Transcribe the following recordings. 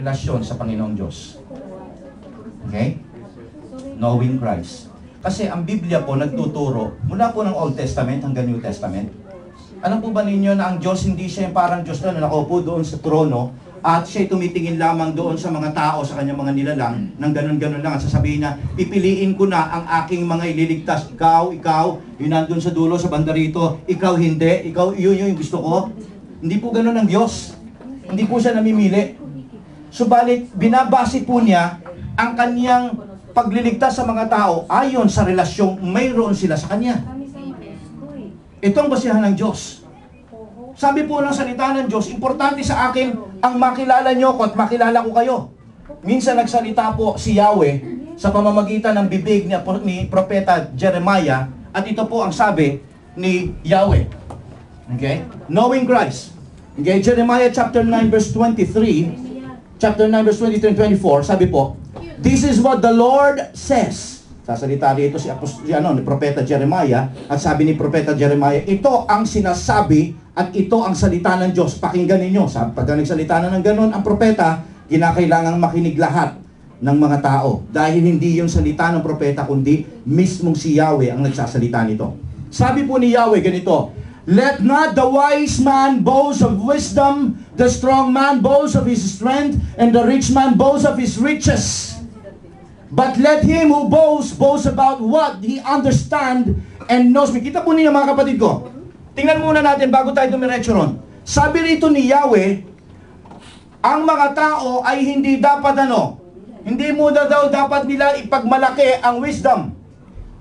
relasyon sa Panginoong Diyos. Okay? Knowing Christ. Kasi ang Biblia po nagtuturo, mula po ng Old Testament hanggang New Testament, alam po ba ninyo na ang Diyos hindi siya yung parang Diyos na nakaupo doon sa trono at siya'y tumitingin lamang doon sa mga tao, sa kanyang mga nilalang, nang ganun-ganun lang at sasabihin na, pipiliin ko na ang aking mga ililigtas. Ikaw, yun nandun sa dulo, sa banda rito. Ikaw hindi, yun yung gusto ko. Hindi po ganun ang Diyos. Hindi po siya namimili. Subalit, binabase po niya ang kanyang pagliligtas sa mga tao ayon sa relasyong mayroon sila sa kanya. Ito ang basihan ng Diyos. Sabi po ng salita ng Diyos, importante sa akin ang makilala nyo ko at makilala ko kayo. Minsan nagsalita po si Yahweh sa pamamagitan ng bibig ni Propeta Jeremiah at ito po ang sabi ni Yahweh. Okay? Knowing Christ. Okay? Jeremiah chapter 9 verse 23, chapter 9 verse 23 and 24, sabi po, this is what the Lord says. Sasalita rito ni Propeta Jeremiah at sabi ni Propeta Jeremiah, ito ang sinasabi at ito ang salita ng Diyos. Pakinggan ninyo. Pagka nagsalita na ng ganun, ang propeta, kinakailangang makinig lahat ng mga tao. Dahil hindi yung salita ng propeta, kundi mismong si Yahweh ang nagsasalita nito. Sabi po ni Yahweh ganito, let not the wise man boast of wisdom, the strong man boast of his strength, and the rich man boast of his riches. But let him who boast about what he understand and knows. Kita po ninyo mga kapatid ko. Tingnan muna natin bago tayo dumiretso ron. Sabi rito ni Yahweh, ang mga tao ay hindi dapat hindi mo daw dapat nila ipagmalaki ang wisdom.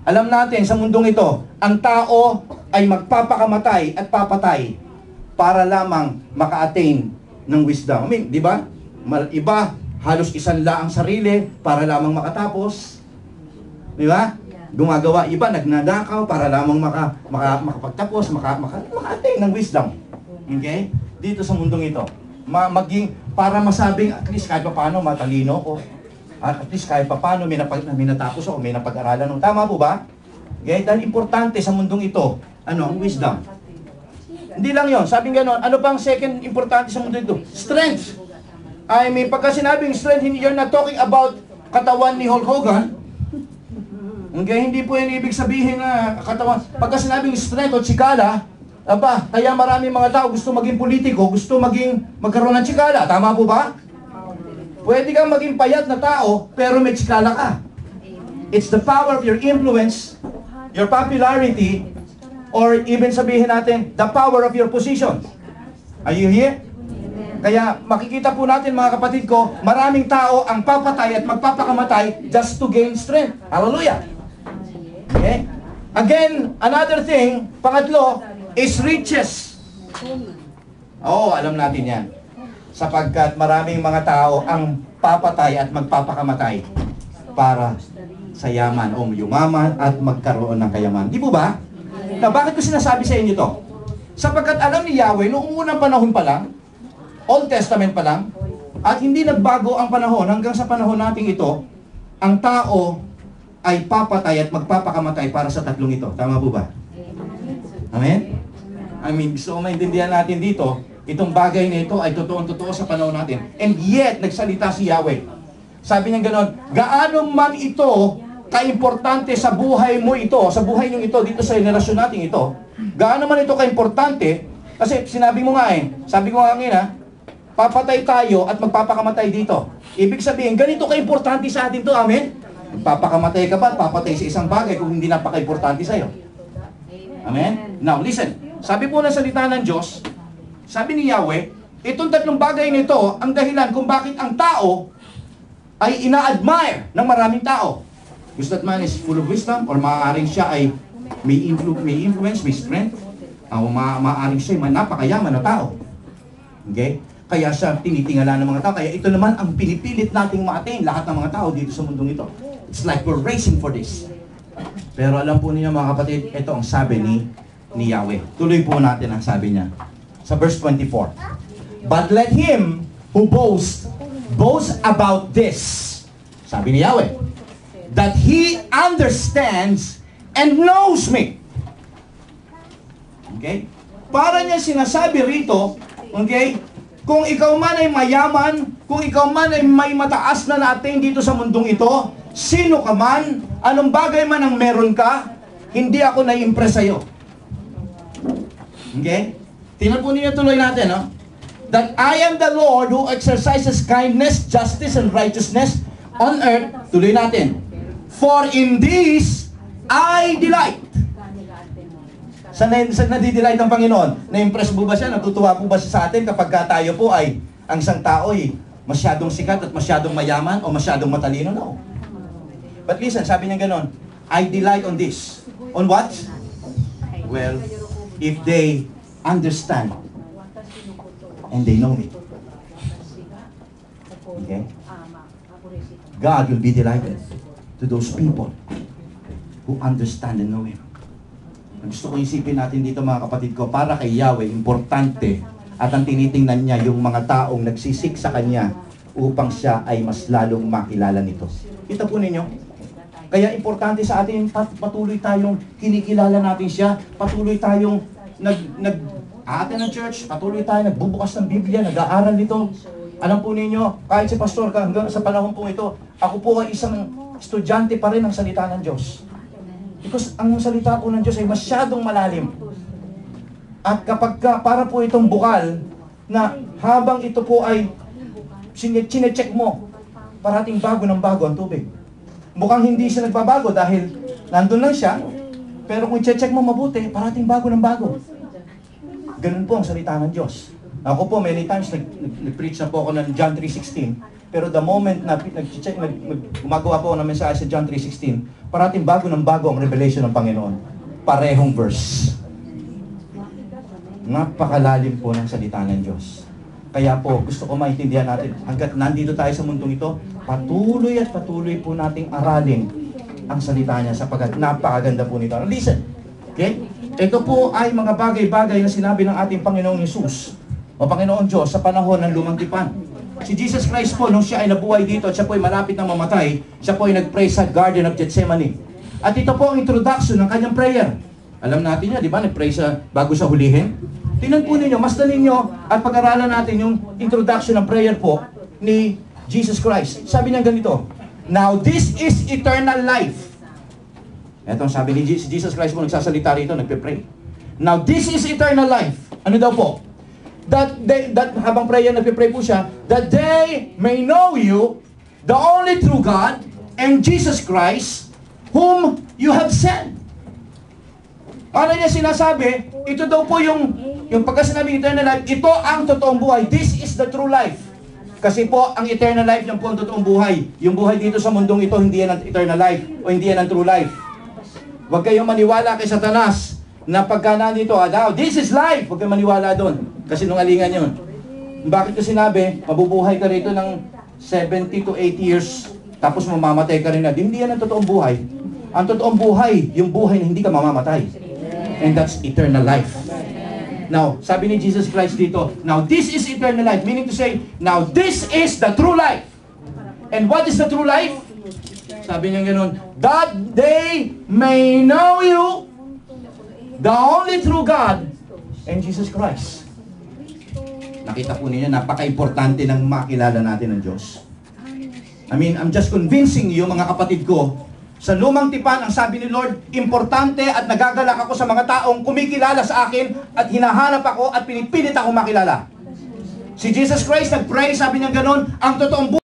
Alam natin sa mundong ito, ang tao ay magpapakamatay at papatay para lamang maka-attain ng wisdom. I mean, di ba? Iba, halos isanla ang sarili para lamang makatapos. Di ba? Gumagawa iba, nagnanakaw para lamang makapagtapos, maka-attain ng wisdom. Okay? Dito sa mundong ito. Maging, para masabing, at least kahit pa paano matalino ko. At least kahit pa paano may natapos ako, may napag-aralan. Tama po ba? Okay? Dahil importante sa mundong ito, ang wisdom. Hindi lang yon. Sabing gano'n, ano pang second importante sa mundo ito? Strength. I mean, pagka sinabing strength, you're not talking about katawan ni Hulk Hogan. Okay, hindi po yan ibig sabihin na katawan. Pagka sinabing strength o tsikala, kaya maraming mga tao gusto maging politiko, gusto magkaroon ng tsikala. Tama po ba? Pwede kang maging payat na tao, pero may tsikala ka. It's the power of your influence, your popularity, or even sabihin natin, the power of your position. Are you here? Kaya makikita po natin mga kapatid ko, maraming tao ang papatay at magpapakamatay just to gain strength. Hallelujah! Okay? Again, another thing, pangatlo, is riches. Alam natin yan. Sapagkat maraming mga tao ang papatay at magpapakamatay para sa yaman o yumaman at magkaroon ng kayaman. Di po ba? Na bakit ko sinasabi sa inyo to? Sapagkat alam ni Yahweh, noong unang panahon pa lang, Old Testament pa lang, at hindi nagbago ang panahon hanggang sa panahon nating ito, ang tao ay papatay at magpapakamatay para sa tatlong ito. Tama po ba? Amen? I mean, gusto ko maintindihan natin dito, itong bagay na ito ay totoo sa panahon natin. And yet, nagsalita si Yahweh. Sabi niya gano'n, gaano man ito kaimportante sa buhay mo ito, sa buhay niyo ito, dito sa henerasyon natin ito, gaano man ito kaimportante, kasi sinabi mo nga sabi ko nga kanina, papatay tayo at magpapakamatay dito. Ibig sabihin, ganito kaimportante sa atin to, amen? Magpapakamatay ka ba at papatay sa isang bagay kung hindi napaka-importante sa'yo? Amen? Now, listen. Sabi po ng salita ng Diyos, sabi ni Yahweh, itong tatlong bagay nito ang dahilan kung bakit ang tao ay ina-admire ng maraming tao. Because that man is full of wisdom, or maaaring siya ay may influence, may strength, o maaaring siya ay napakayaman na tao. Okay? Kaya siya tinitingala ng mga tao. Kaya ito naman ang pinipilit nating ma-attain lahat ng mga tao dito sa mundong ito. It's like we're racing for this. Pero alam po niyo mga kapatid, ito ang sabi ni Yahweh. Tuloy po natin ang sabi niya. Sa verse 24. But let him who boast about this. Sabi ni Yahweh. That he understands and knows me. Okay? Para niya sinasabi rito, okay, kung ikaw man ay mayaman, Kung ikaw man ay may mataas na natin dito sa mundong ito, sino ka man, anong bagay man ang meron ka, hindi ako na-impress sa'yo. Okay? Tingnan po ninyo, tuloy natin, no? That I am the Lord who exercises kindness, justice, and righteousness on earth. Tuloy natin. For in this I delight. Saan nadidelight ang Panginoon? Na-impress po ba siya? Natutuwa po ba siya sa atin kapag tayo po ay ang isang tao ay masyadong sikat at masyadong mayaman o masyadong matalino? No. But listen, sabi niya ganon, I delight on this. On what? Well, if they understand and they know me. Okay? God will be delighted to those people who understand and know Him. Gusto ko isipin natin dito mga kapatid ko, para kay Yahweh, importante at ang tinitingnan niya yung mga taong nagsisik sa Kanya upang siya ay mas lalong makilala nito. Kita po ninyo? Kaya importante sa atin, patuloy tayong kinikilala natin siya, patuloy tayong nag-aaten ng church, patuloy tayong nagbubukas ng Biblia, nag-aaral nito. Alam po ninyo, kahit si Pastor hanggang sa panahon po ito, ako po ay isang estudyante pa rin ng salita ng Diyos. Because ang salita po ng Diyos ay masyadong malalim. At kapag para po itong bukal, na habang ito po ay chinecheck mo, parating bago ng bago ang tubig. Mukhang hindi siya nagbabago dahil nandun lang siya, pero kung i-check mo mabuti, parating bago ng bago. Ganun po ang salita ng Diyos. Ako po, many times nag-preach na po ako ng John 3:16, pero the moment na gumagawa po ako ng mensahe sa John 3:16, parating bago ng bago ang revelation ng Panginoon. Parehong verse. Napakalalim po ng salita ng Diyos. Kaya po, gusto ko maintindihan natin, hanggat nandito tayo sa mundong ito, patuloy at patuloy po nating aralin ang salita niya sapagkat napakaganda po nito. Listen, okay? Ito po ay mga bagay-bagay na sinabi ng ating Panginoong Hesus o Panginoong Diyos sa panahon ng Lumang Tipan. Si Jesus Christ po, nung siya ay nabuhay dito at siya po ay malapit na mamatay, siya po ay nag-pray sa Garden of Gethsemane. At ito po ang introduction ng kanyang prayer. Alam natin niya, di ba? Nag-pray sa bago sa hulihin. Tingnan po ninyo, masdan ninyo at pag-aralan natin yung introduction ng prayer po ni Jesus Christ. Sabi niya ganito, now this is eternal life. Ito ang sabi ni Jesus Christ po, nagsasalita rito, nagpe-pray. Now this is eternal life. Ano daw po? That habang prayer, nagpe-pray po siya, that they may know you, the only true God, and Jesus Christ, whom you have sent. Ano niya sinasabi? Ito daw po yung pagka sinabi eternal life, ito ang totoong buhay. This is the true life. Kasi po, ang eternal life yan po ang totoong buhay. Yung buhay dito sa mundong ito, hindi yan ang eternal life o hindi yan ang true life. Huwag kayong maniwala kay Satanas na pagka nandito, this is life. Huwag kayong maniwala doon. Kasi nungalingan yun. Bakit ko sinabi, mabubuhay ka rito ng 70 to 80 years, tapos mamamatay ka rin na. Hindi yan ang totoong buhay. Ang totoong buhay, yung buhay na hindi ka mamamatay. And that's eternal life. Now, sabi ni Jesus Christ dito, now this is eternal life. Meaning to say, now this is the true life. And what is the true life? Sabi niya ganoon, that they may know you, the only true God, and Jesus Christ. Nakita po ninyo, napaka-importante ng makilala natin ng Diyos. I mean, I'm just convincing you, mga kapatid ko, sa Lumang Tipan, ang sabi ni Lord, importante at nagagalak ako sa mga taong kumikilala sa akin at hinahanap ako at pinipilit ako makilala. Si Jesus Christ nag-pray, sabi niya ganoon, ang totoong